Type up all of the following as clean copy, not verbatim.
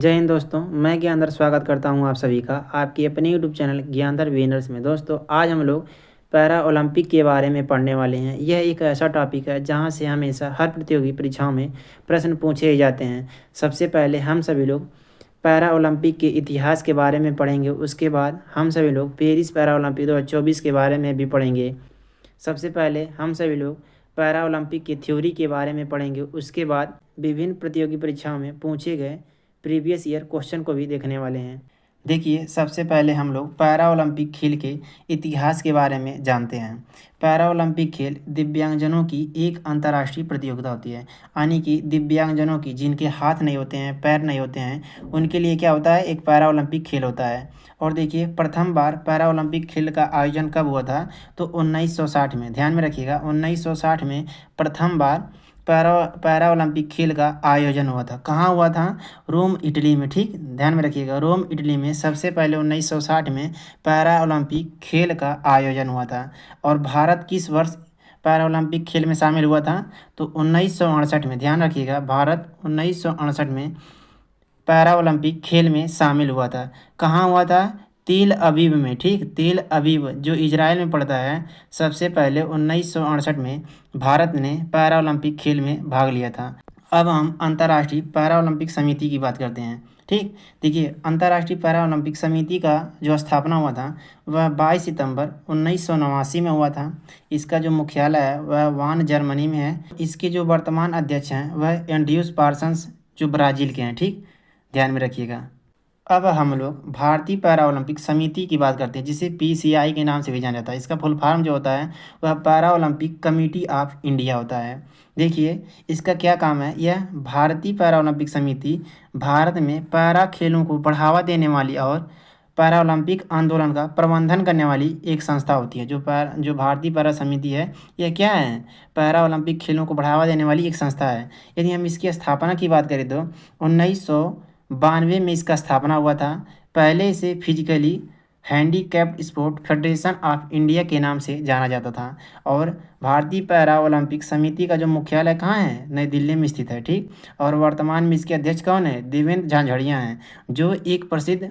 जय हिंद दोस्तों, मैं ज्ञानदर स्वागत करता हूं आप सभी का आपके अपने यूट्यूब चैनल ज्ञानदर विनर्स में। दोस्तों, आज हम लोग पैरा ओलंपिक के बारे में पढ़ने वाले हैं। यह एक ऐसा टॉपिक है जहां से हमेशा हर प्रतियोगी परीक्षाओं में प्रश्न पूछे जाते हैं। सबसे पहले हम सभी लोग पैरा ओलंपिक के इतिहास के बारे में पढ़ेंगे। उसके बाद हम सभी लोग पेरिस पैरा ओलंपिक 2024 के बारे में भी पढ़ेंगे। सबसे पहले हम सभी लोग पैरा ओलंपिक की थ्योरी के बारे में पढ़ेंगे। उसके बाद विभिन्न प्रतियोगी परीक्षाओं में पूछे गए प्रीवियस ईयर क्वेश्चन को भी देखने वाले हैं। देखिए, सबसे पहले हम लोग पैरा ओलंपिक खेल के इतिहास के बारे में जानते हैं। पैरा ओलंपिक खेल दिव्यांगजनों की एक अंतर्राष्ट्रीय प्रतियोगिता होती है। यानी कि दिव्यांगजनों की, जिनके हाथ नहीं होते हैं, पैर नहीं होते हैं, उनके लिए क्या होता है, एक पैरा ओलंपिक खेल होता है। और देखिए, प्रथम बार पैरा ओलंपिक खेल का आयोजन कब हुआ था, तो 1960 में। ध्यान में रखिएगा, 1960 में प्रथम बार पैरा ओलंपिक खेल का आयोजन हुआ था। कहाँ हुआ था? रोम, इटली में। ठीक, ध्यान में रखिएगा, रोम, इटली में सबसे पहले 1960 में पैरा ओलंपिक खेल का आयोजन हुआ था। और भारत किस वर्ष पैरा ओलंपिक खेल में शामिल हुआ था, तो 1968 में। ध्यान रखिएगा, भारत 1968 में पैरा ओलंपिक खेल में शामिल हुआ था। कहाँ हुआ था? तेल अवीव में। ठीक, तेल अवीव जो इजराइल में पड़ता है। सबसे पहले 1968 में भारत ने पैरा ओलंपिक खेल में भाग लिया था। अब हम अंतर्राष्ट्रीय पैरा ओलंपिक समिति की बात करते हैं। ठीक, देखिए, अंतर्राष्ट्रीय पैरा ओलंपिक समिति का जो स्थापना हुआ था वह 22 सितंबर 1989 में हुआ था। इसका जो मुख्यालय है वह वान, जर्मनी में है। इसके जो वर्तमान अध्यक्ष हैं वह एंड्रयूस पार्सन्स, जो ब्राज़ील के हैं। ठीक, ध्यान में रखिएगा। अब हम लोग भारतीय पैरा ओलंपिक समिति की बात करते हैं, जिसे पीसीआई के नाम से भी जाना जाता है। इसका फुल फॉर्म जो होता है वह para Olympic committee of India होता है। देखिए, इसका क्या काम है। यह भारतीय पैरा ओलंपिक समिति भारत में पैरा खेलों को बढ़ावा देने वाली और पैरा ओलंपिक आंदोलन का प्रबंधन करने वाली एक संस्था होती है। जो भारतीय पैरा समिति है, यह क्या है? पैरा ओलंपिक खेलों को बढ़ावा देने वाली एक संस्था है। यदि हम इसकी स्थापना की बात करें तो 1992 में इसका स्थापना हुआ था। पहले इसे physically handicapped sport federation of India के नाम से जाना जाता था। और भारतीय पैरा ओलंपिक समिति का जो मुख्यालय कहाँ है? नई दिल्ली में स्थित है। ठीक, और वर्तमान में इसके अध्यक्ष कौन है? देवेंद्र झांझड़िया हैं, जो एक प्रसिद्ध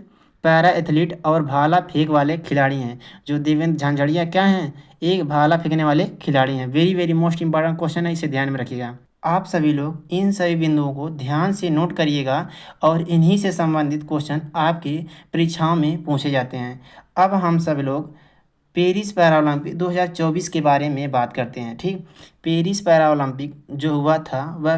पैरा एथलीट और भाला फेंक वाले खिलाड़ी हैं। जो देवेंद्र झांझड़िया क्या हैं? एक भाला फेंकने वाले खिलाड़ी हैं। Very very most important question है, इसे ध्यान में रखिएगा। आप सभी लोग इन सभी बिंदुओं को ध्यान से नोट करिएगा और इन्हीं से संबंधित क्वेश्चन आपकी परीक्षाओं में पूछे जाते हैं। अब हम सभी लोग पेरिस पैरा ओलंपिक 2024 के बारे में बात करते हैं। ठीक, पेरिस पैरा ओलंपिक जो हुआ था वह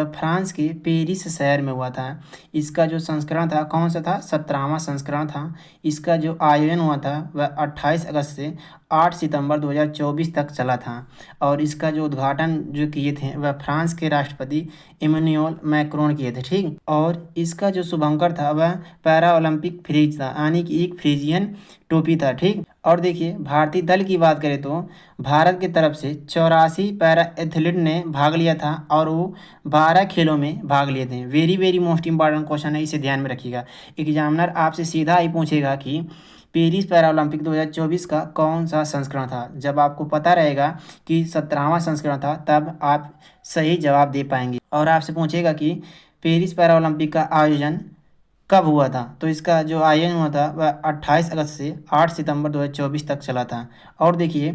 फ्रांस के पेरिस शहर में हुआ था। इसका जो संस्करण था, कौन सा था? 17वां संस्करण था। इसका जो आयोजन हुआ था वह 28 अगस्त से 8 सितंबर 2024 तक चला था। और इसका जो उद्घाटन जो किए थे वह फ्रांस के राष्ट्रपति इमैनुअल मैक्रोन किए थे। ठीक, और इसका जो शुभंकर था वह पैरा ओलंपिक फ्रिज था, यानी कि एक फ्रिजियन टोपी था। ठीक, और देखिए, भारतीय दल की बात करें तो भारत की तरफ से 84 पैरा एथलीट ने भाग लिया था और वो 12 खेलों में भाग लिए थे। Very very most important question है, इसे ध्यान में रखिएगा। एग्जामिनर आपसे सीधा ही पूछेगा कि पेरिस पैरा ओलंपिक 2024 का कौन सा संस्करण था। जब आपको पता रहेगा कि 17वां संस्करण था, तब आप सही जवाब दे पाएंगे। और आपसे पूछेगा कि पेरिस पैरा ओलंपिक का आयोजन कब हुआ था, तो इसका जो आयोजन हुआ था वह 28 अगस्त से 8 सितंबर 2024 तक चला था। और देखिए,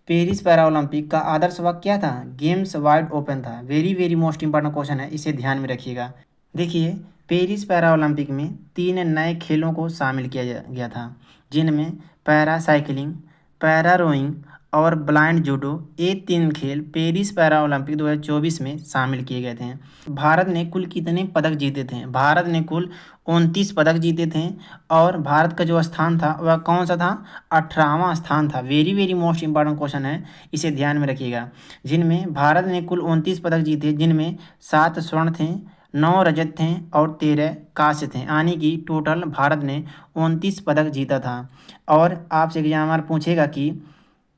पेरिस पैरा ओलंपिक का आदर्श वाक्य क्या था? गेम्स वाइड ओपन था। Very very most important question है, इसे ध्यान में रखिएगा। देखिए, पेरिस पैरा ओलंपिक में 3 नए खेलों को शामिल किया गया था, जिनमें पैरा साइकिलिंग, पैरा रोइंग और ब्लाइंड जूडो। ये 3 खेल पेरिस पैरा ओलंपिक 2024 में शामिल किए गए थे। भारत ने कुल कितने पदक जीते थे? भारत ने कुल 29 पदक जीते थे। और भारत का जो स्थान था वह कौन सा था? 18वां स्थान था। Very very most important question है, इसे ध्यान में रखिएगा। जिनमें भारत ने कुल 29 पदक जीते, जिनमें 7 स्वर्ण थे, 9 रजत थे और 13 कांस्य थे। यानी कि टोटल भारत ने 29 पदक जीता था। और आपसे एग्जामिनर पूछेगा कि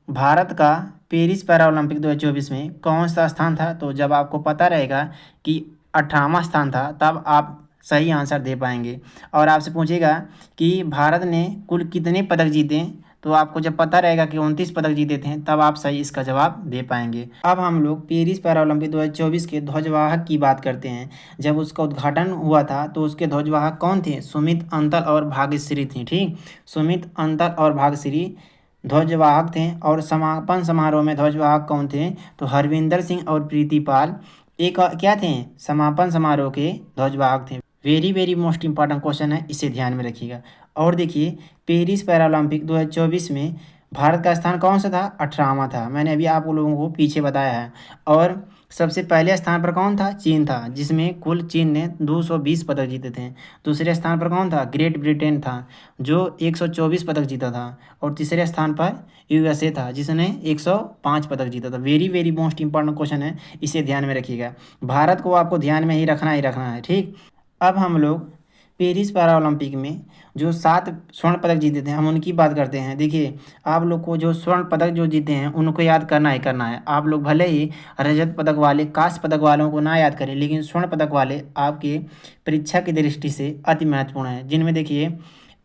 भारत का पेरिस पैरा ओलंपिक 2024 में कौन सा स्थान था, तो जब आपको पता रहेगा कि 18वां स्थान था, तब आप सही आंसर दे पाएंगे। और आपसे पूछेगा कि भारत ने कुल कितने पदक जीते, तो आपको जब पता रहेगा कि 29 पदक जीते थे तब आप सही इसका जवाब दे पाएंगे। अब हम लोग पेरिस पैरालंपिक 2024 के ध्वजवाहक की बात करते हैं। जब उसका उद्घाटन हुआ था तो उसके ध्वजवाहक कौन थे? सुमित अंतल और भाग्यश्री थी। ठीक, सुमित अंतल और भाग्यश्री ध्वजवाहक थे। और समापन समारोह में ध्वजवाहक कौन थे? तो हरविंदर सिंह और प्रीति पाल एक क्या थे? समापन समारोह के ध्वजवाहक थे। Very very most important question है, इसे ध्यान में रखिएगा। और देखिए, पेरिस पैरालंपिक 2024 में भारत का स्थान कौन सा था? 18वां था। मैंने अभी आप लोगों को पीछे बताया है। और सबसे पहले स्थान पर कौन था? चीन था, जिसमें कुल चीन ने 220 पदक जीते थे। दूसरे स्थान पर कौन था? ग्रेट ब्रिटेन था, जो 124 पदक जीता था। और तीसरे स्थान पर यूएसए था, जिसने 105 पदक जीता था। Very very most important question है, इसे ध्यान में रखिएगा। भारत को आपको ध्यान में ही रखना है। ठीक, अब हम लोग पेरिस पैरालंपिक में जो 7 स्वर्ण पदक जीते थे हम उनकी बात करते हैं। देखिए, आप लोग को जो स्वर्ण पदक जो जीते हैं उनको याद करना है। आप लोग भले ही रजत पदक वाले, कांस्य पदक वालों को ना याद करें, लेकिन स्वर्ण पदक वाले आपके परीक्षा की दृष्टि से अति महत्वपूर्ण है। जिनमें देखिए,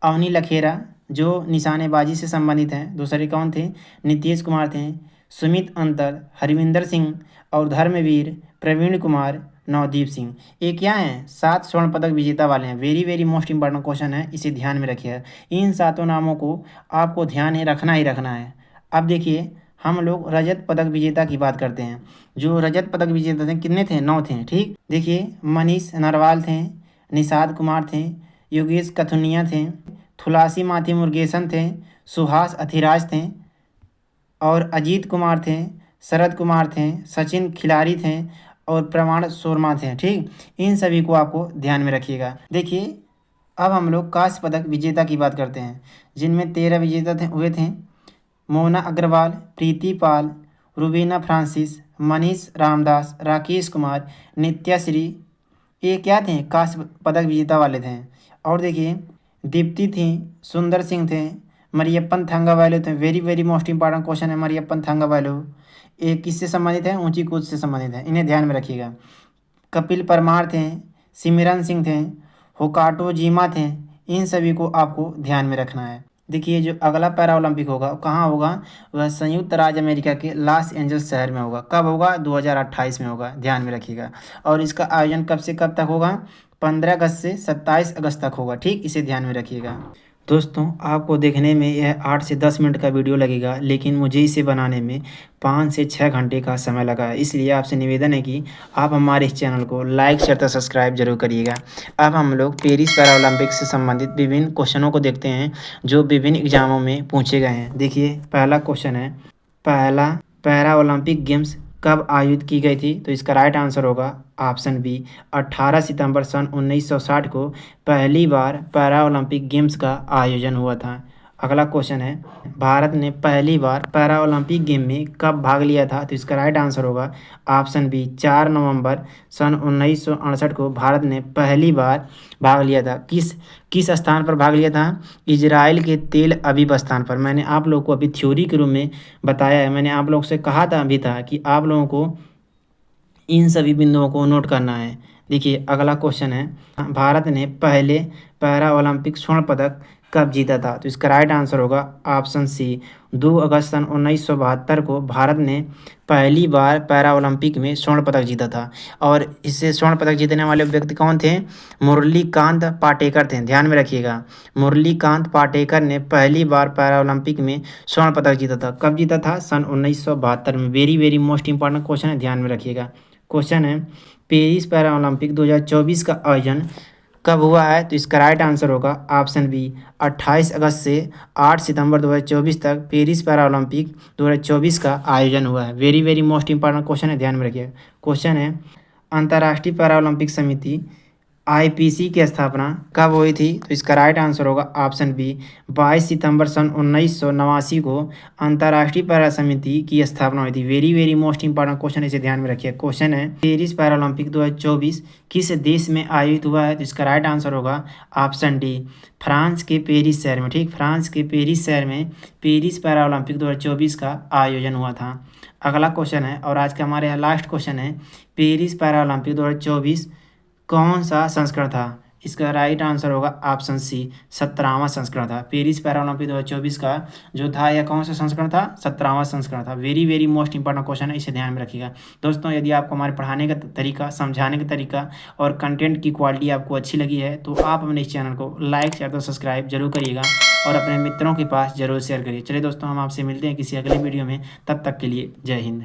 अवनी लखेरा जो निशानेबाजी से संबंधित हैं। दूसरे कौन थे? नीतीश कुमार थे, सुमित अंतर, हरविंदर सिंह और धर्मवीर, प्रवीण कुमार, नवदीप सिंह। ये क्या हैं? 7 स्वर्ण पदक विजेता वाले हैं। Very very most important question है, इसे ध्यान में रखिएगा। इन 7 नामों को आपको ध्यान ही रखना है। अब देखिए, हम लोग रजत पदक विजेता की बात करते हैं। जो रजत पदक विजेता थे कितने थे? 9 थे। ठीक, देखिए, मनीष नरवाल थे, निषाद कुमार थे, योगेश कथुनिया थे, थुलासी माथी मुरुगेसन थे, सुहास अथिराज थे और अजीत कुमार थे, शरद कुमार थे, सचिन खिलाड़ी थे और प्रमाण शर्मा थे। ठीक, इन सभी को आपको ध्यान में रखिएगा। देखिए, अब हम लोग कांस्य पदक विजेता की बात करते हैं, जिनमें 13 विजेता हुए थे। मोना अग्रवाल, प्रीति पाल, रुबीना फ्रांसिस, मनीष रामदास, राकेश कुमार, नित्याश्री, ये क्या थे? कांस्य पदक विजेता वाले थे। और देखिए, दीप्ति थी, सुंदर सिंह थे, मरियप्पन थंगावेलु थे। Very very most important question है, मरियप्पन थंगावेलु ये किससे संबंधित है? ऊंची कूद से संबंधित है, इन्हें ध्यान में रखिएगा। कपिल परमार थे, सिमरन सिंह थे, होकाटो जीमा थे। इन सभी को आपको ध्यान में रखना है। देखिए, जो अगला पैरा ओलंपिक होगा कहाँ होगा? वह संयुक्त राज्य अमेरिका के लॉस एंजल्स शहर में होगा। कब होगा? 2028 में होगा, ध्यान में रखिएगा। और इसका आयोजन कब से कब तक होगा? 15 अगस्त से 27 अगस्त तक होगा। ठीक, इसे ध्यान में रखिएगा। दोस्तों, आपको देखने में यह 8 से 10 मिनट का वीडियो लगेगा, लेकिन मुझे इसे बनाने में 5 से 6 घंटे का समय लगा है। इसलिए आपसे निवेदन है कि आप हमारे इस चैनल को लाइक शेयर तथा सब्सक्राइब जरूर करिएगा। अब हम लोग पेरिस पैरालंपिक से संबंधित विभिन्न क्वेश्चनों को देखते हैं जो विभिन्न एग्जामों में पूछे गए हैं। देखिए, पहला क्वेश्चन है, पहला पैरा ओलंपिक गेम्स कब आयोजित की गई थी? तो इसका राइट आंसर होगा ऑप्शन बी, 18 सितंबर सन 1960 को पहली बार पैरा ओलंपिक गेम्स का आयोजन हुआ था। अगला क्वेश्चन है, भारत ने पहली बार पैरा ओलंपिक गेम में कब भाग लिया था? तो इसका राइट आंसर होगा ऑप्शन बी, 4 नवंबर सन 1968 को भारत ने पहली बार भाग लिया था। किस स्थान पर भाग लिया था? इजराइल के तेल अवीव स्थान पर। मैंने आप लोग को अभी थ्योरी के रूप में बताया है। मैंने आप लोग से कहा था अभी था कि आप लोगों को इन सभी बिंदुओं को नोट करना है। देखिए, अगला क्वेश्चन है, भारत ने पहले पैरा ओलंपिक स्वर्ण पदक कब जीता था? तो इसका राइट आंसर होगा ऑप्शन सी, 2 अगस्त सन 1972 को भारत ने पहली बार पैरा ओलंपिक में स्वर्ण पदक जीता था। और इससे स्वर्ण पदक जीतने वाले व्यक्ति कौन थे? मुरलीकांत पाटेकर थे। ध्यान में रखिएगा, मुरलीकांत पाटेकर ने पहली बार पैरा ओलंपिक में स्वर्ण पदक जीता था। कब जीता था? सन 1972 में। Very very most important question है, ध्यान में रखिएगा। क्वेश्चन है, पेरिस पैरा ओलंपिक 2024 का आयोजन कब हुआ है? तो इसका राइट आंसर होगा ऑप्शन बी, 28 अगस्त से 8 सितंबर 2024 तक पेरिस पैरा ओलंपिक 2024 का आयोजन हुआ है। Very very most important question है, ध्यान में रखिएगा। क्वेश्चन है, अंतर्राष्ट्रीय पैरा ओलंपिक समिति आईपीसी की स्थापना कब हुई थी? तो इसका राइट आंसर होगा ऑप्शन बी, 22 सितंबर सन 1989 को अंतर्राष्ट्रीय पैरा समिति की स्थापना हुई थी। Very very most important question, इसे ध्यान में रखिए। क्वेश्चन है, पेरिस पैरालंपिक 2024 किस देश में आयोजित हुआ है? तो इसका राइट आंसर होगा ऑप्शन डी, फ्रांस के पेरिस शहर में। ठीक, फ्रांस के पेरिस शहर में पेरिस पैरालंपिक 2024 का आयोजन हुआ था। अगला क्वेश्चन है, और आज का हमारे यहाँ लास्ट क्वेश्चन है, पेरिस पैरालंपिक 2024 कौन सा संस्करण था? इसका राइट आंसर होगा ऑप्शन सी, 17वां संस्करण था। पेरिस पैरा ओलंपिक 2024 का जो था यह कौन सा संस्करण था? 17वां संस्करण था। Very very most important question है, इसे ध्यान में रखिएगा। दोस्तों यदि आपको हमारे पढ़ाने का तरीका, समझाने का तरीका और कंटेंट की क्वालिटी आपको अच्छी लगी है तो आप अपने इस चैनल को लाइक शेयर तो सब्सक्राइब जरूर करिएगा और अपने मित्रों के पास जरूर शेयर करिए। चलिए दोस्तों, हम आपसे मिलते हैं किसी अगले वीडियो में, तब तक के लिए जय हिंद।